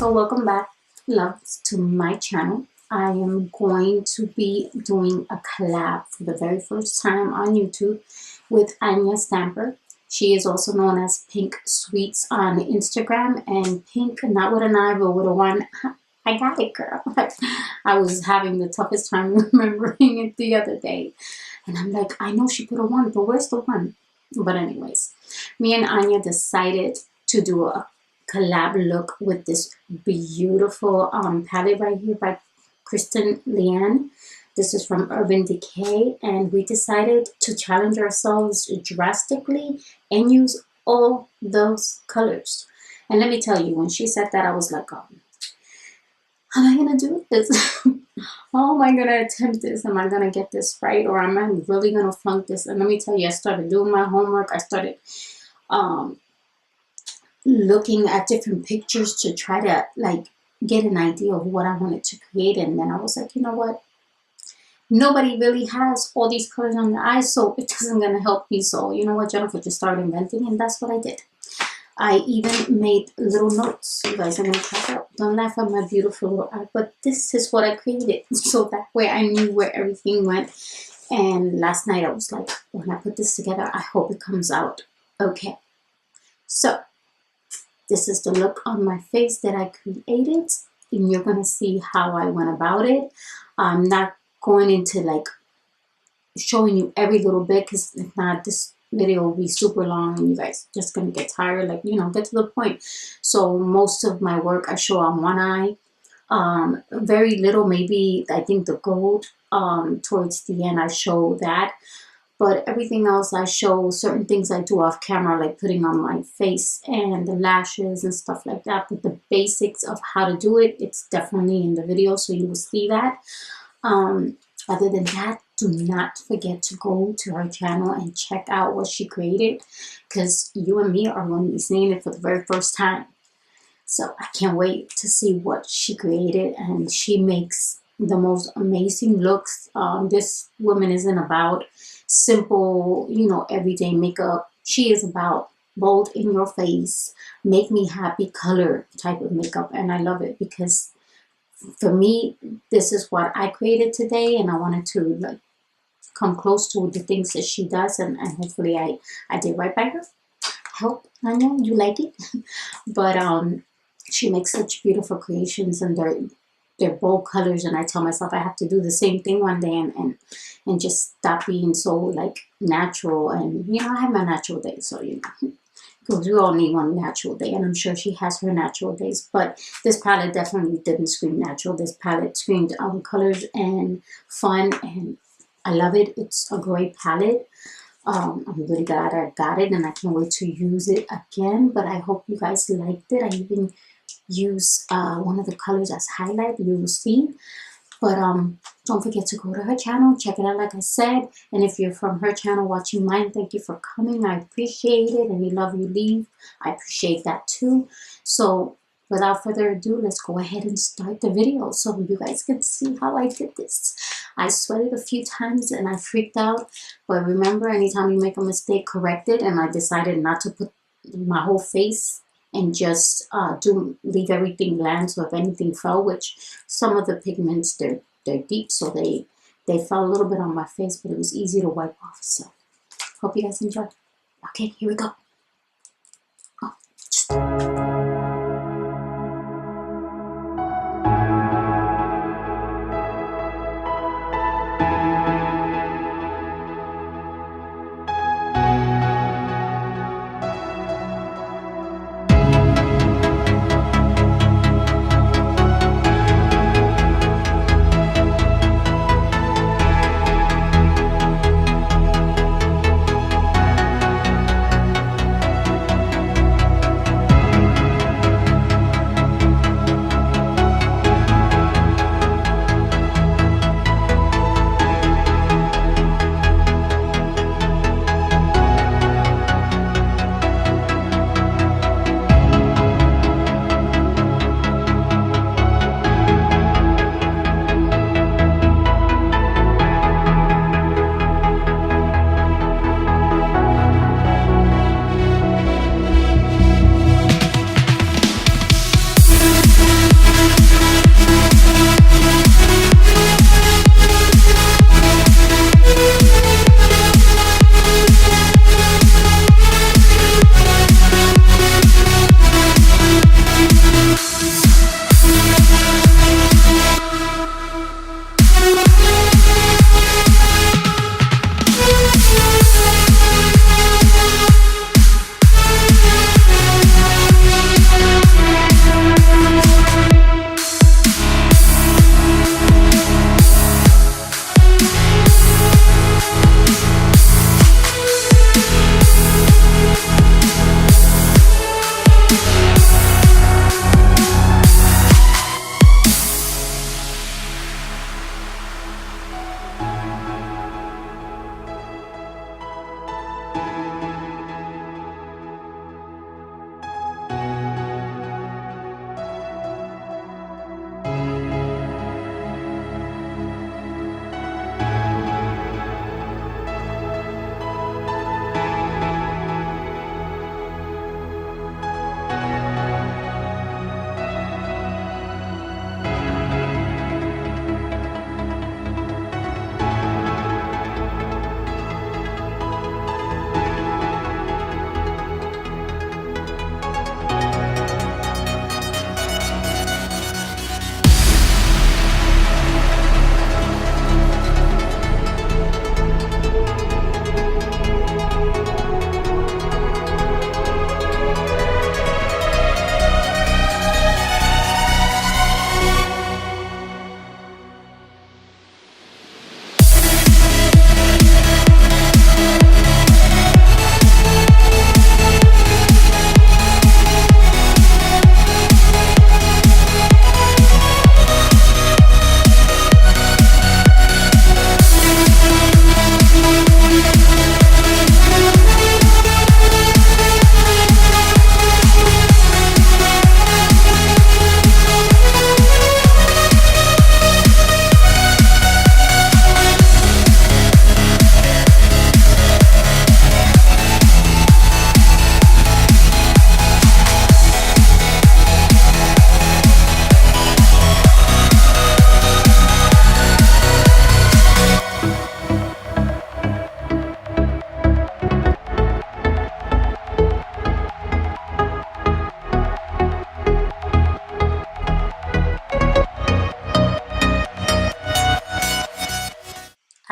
So welcome back, loves, to my channel. I am going to be doing a collab for the very first time on YouTube with Anya Stamper. She is also known as Pink Sweets on Instagram, and Pink, not with an I, but with a one. I got it, girl. I was having the toughest time remembering it the other day. And I'm like, I know she put a one, but where's the one? But anyways, me and Anya decided to do a collab look with this beautiful palette right here by Kristen Leanne. This is from Urban Decay, and we decided to challenge ourselves drastically and use all those colors. And let me tell you, when she said that, I was like, how am I gonna do this? How am I gonna attempt this? Am I gonna get this right, or am I really gonna flunk this? And let me tell you, I started doing my homework. I started looking at different pictures to try to like get an idea of what I wanted to create. And then I was like, you know what? Nobody really has all these colors on their eyes, so it isn't gonna help me. So you know what, Jennifer, just started inventing, and that's what I did. I even made little notes. You guys are gonna check out. Don't laugh at my beautiful art, but this is what I created. So that way I knew where everything went. And last night I was like, when I put this together, I hope it comes out okay. So this is the look on my face that I created, and you're gonna see how I went about it. I'm not going into like showing you every little bit, because if not, this video will be super long and you guys just gonna get tired, like, you know, get to the point. So most of my work I show on one eye, very little, maybe I think the gold towards the end I show that, but everything else I show certain things I do off camera, like putting on my face and the lashes and stuff like that. But the basics of how to do it, it's definitely in the video, so you will see that. Other than that, do not forget to go to her channel and check out what she created, because you and me are going to be seeing it for the very first time. So I can't wait to see what she created, and she makes the most amazing looks. This woman isn't about simple, you know, everyday makeup. She is about bold in your face, make me happy color type of makeup, and I love it because for me, this is what I created today, and I wanted to like come close to the things that she does, and hopefully I did right by her. I hope, Anya, you like it. But she makes such beautiful creations, and they're bold colors, and I tell myself I have to do the same thing one day and just stop being so like natural. And you know, I have my natural days, so you know, because we all need one natural day, and I'm sure she has her natural days. But this palette definitely didn't scream natural. This palette screamed colors and fun, and I love it. It's a great palette. I'm really glad I got it, and I can't wait to use it again. But I hope you guys liked it. I even use one of the colors as highlight, you will see. But don't forget to go to her channel, check it out like I said. And if you're from her channel watching mine, thank you for coming. I appreciate it. And you love, you leave, I appreciate that too. So without further ado, let's go ahead and start the video so you guys can see how I did this. I sweated a few times and I freaked out. But remember, anytime you make a mistake, correct it. And I decided not to put my whole face and just leave everything bland. So if anything fell, which some of the pigments, they're deep, so they fell a little bit on my face, but it was easy to wipe off. So hope you guys enjoy. Okay, here we go.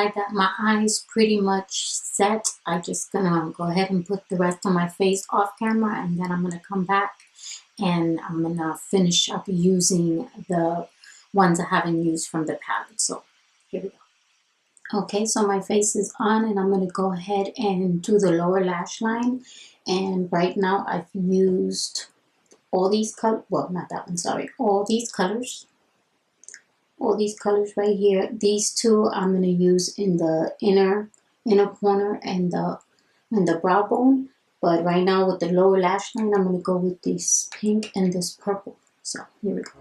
decide that my eyes pretty much set, I'm just gonna go ahead and put the rest of my face off camera, and then I'm gonna come back and I'm gonna finish up using the ones I haven't used from the palette. So here we go. Okay, so my face is on, and I'm going to go ahead and do the lower lash line. And right now I've used all these colors, well, not that one, sorry, all these colors right here. These two I'm going to use in the inner corner and the brow bone. But right now with the lower lash line, I'm going to go with this pink and this purple. So here we go.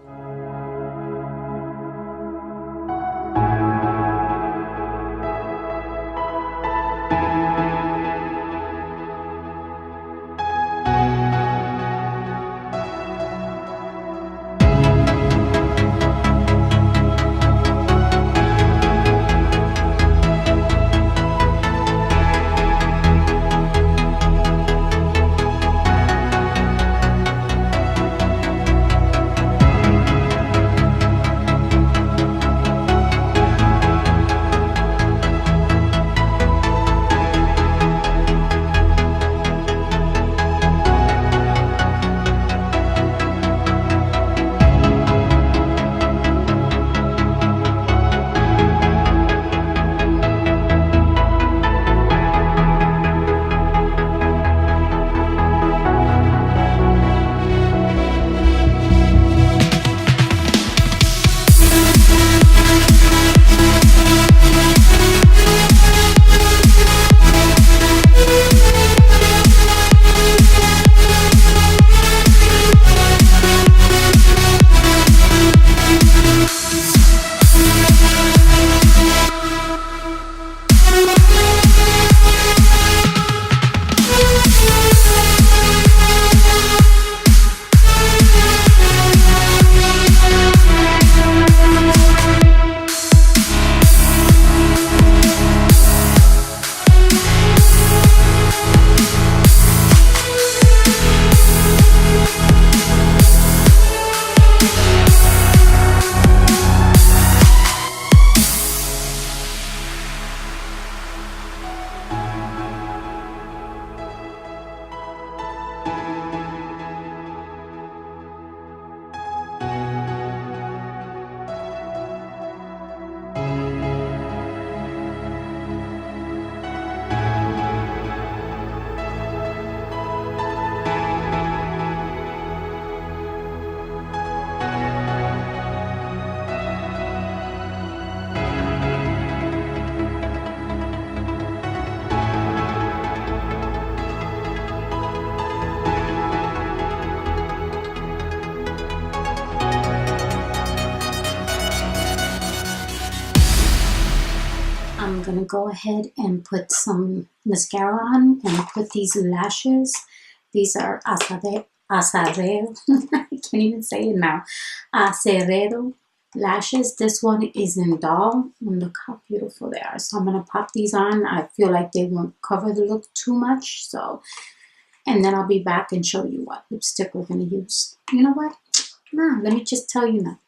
I'm gonna go ahead and put some mascara on and put these lashes. These are Acerero. I can't even say it now. Acerero lashes. This one is in doll, and look how beautiful they are. So I'm gonna pop these on. I feel like they won't cover the look too much. So, and then I'll be back and show you what lipstick we're gonna use. You know what? Nah, let me just tell you now.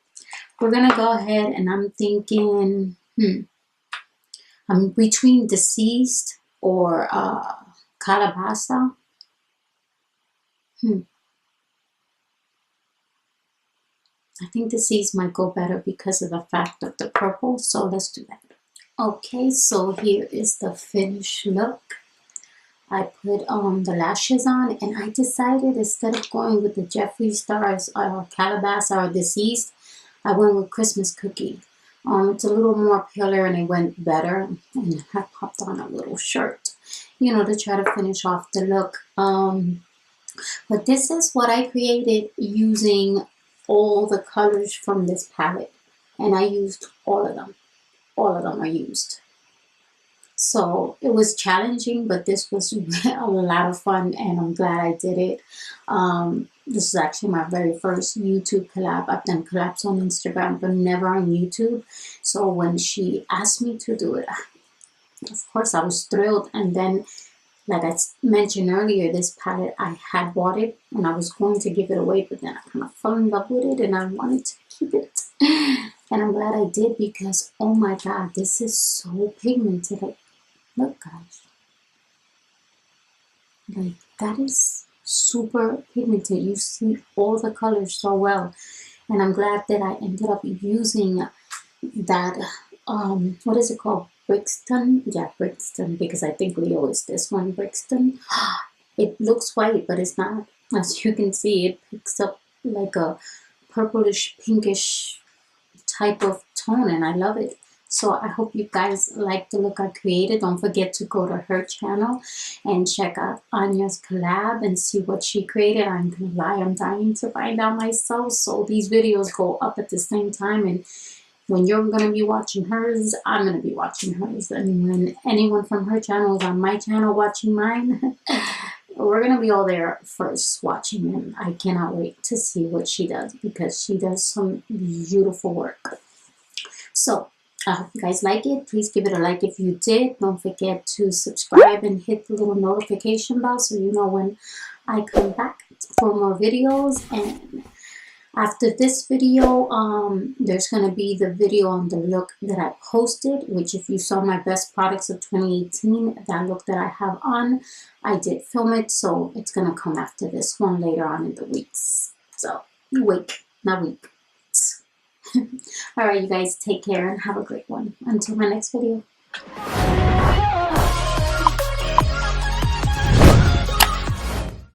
We're gonna go ahead, and I'm thinking, I'm between Deceased or Calabasa. I think Deceased might go better because of the fact of the purple. So let's do that. Okay, so here is the finished look. I put the lashes on, and I decided instead of going with the Jeffree Stars or Calabasa or Deceased, I went with Christmas Cookie. It's a little more paler and it went better. And I popped on a little shirt, you know, to try to finish off the look. But this is what I created using all the colors from this palette. And I used all of them. All of them are used. So it was challenging, but this was a lot of fun, and I'm glad I did it. This is actually my very first YouTube collab. I've done collabs on Instagram, but never on YouTube. So when she asked me to do it, of course I was thrilled. And then, like I mentioned earlier, this palette, I had bought it and I was going to give it away, but then I kind of fell in love with it and I wanted to keep it. And I'm glad I did because, oh my god, this is so pigmented. Like, look guys. Like, that is super pigmented. You see all the colors so well. And I'm glad that I ended up using that, what is it called? Brixton? Yeah, Brixton, because I think Leo is this one, Brixton. It looks white, but it's not. As you can see, it picks up like a purplish, pinkish type of tone, and I love it. So I hope you guys like the look I created. Don't forget to go to her channel and check out Anya's collab and see what she created. I'm gonna lie, I'm dying to find out myself. So these videos go up at the same time, and when you're gonna be watching hers, I'm gonna be watching hers. And when anyone from her channel is on my channel watching mine, we're gonna be all there first watching, and I cannot wait to see what she does because she does some beautiful work. So I hope you guys like it. Please give it a like if you did. Don't forget to subscribe and hit the little notification bell so you know when I come back for more videos. And after this video, there's going to be the video on the look that I posted, which if you saw my best products of 2018, that look that I have on, I did film it, so it's going to come after this one later on in the weeks. So, not week. All right, you guys, take care and have a great one. Until my next video.